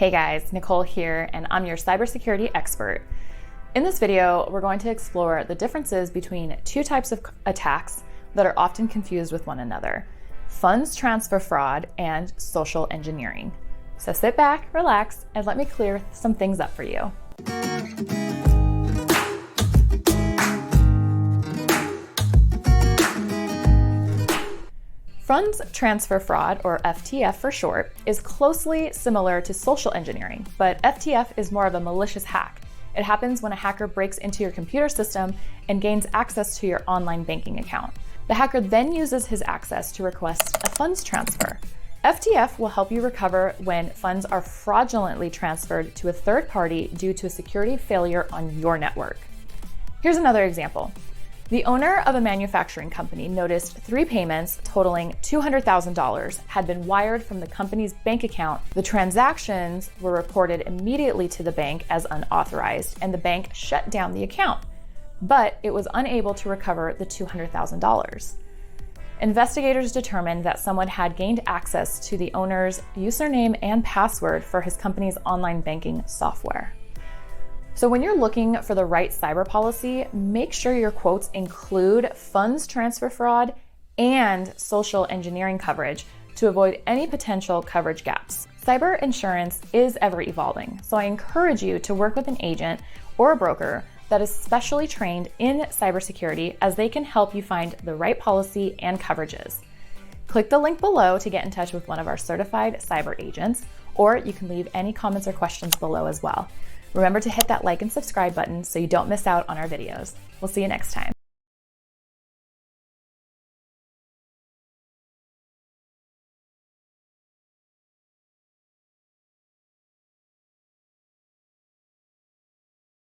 Hey guys, Nicole here, and I'm your cybersecurity expert. In this video, we're going to explore the differences between two types of attacks that are often confused with one another: funds transfer fraud and social engineering. So sit back, relax, and let me clear some things up for you. Funds transfer fraud, or FTF for short, is closely similar to social engineering, but FTF is more of a malicious hack. It happens when a hacker breaks into your computer system and gains access to your online banking account. The hacker then uses his access to request a funds transfer. FTF will help you recover when funds are fraudulently transferred to a third party due to a security failure on your network. Here's another example. The owner of a manufacturing company noticed 3 payments totaling $200,000 had been wired from the company's bank account. The transactions were reported immediately to the bank as unauthorized, and the bank shut down the account, but it was unable to recover the $200,000. Investigators determined that someone had gained access to the owner's username and password for his company's online banking software. So when you're looking for the right cyber policy, make sure your quotes include funds transfer fraud and social engineering coverage to avoid any potential coverage gaps. Cyber insurance is ever evolving, so I encourage you to work with an agent or a broker that is specially trained in cybersecurity, as they can help you find the right policy and coverages. Click the link below to get in touch with one of our certified cyber agents, or you can leave any comments or questions below as well. Remember to hit that like and subscribe button so you don't miss out on our videos. We'll see you next time.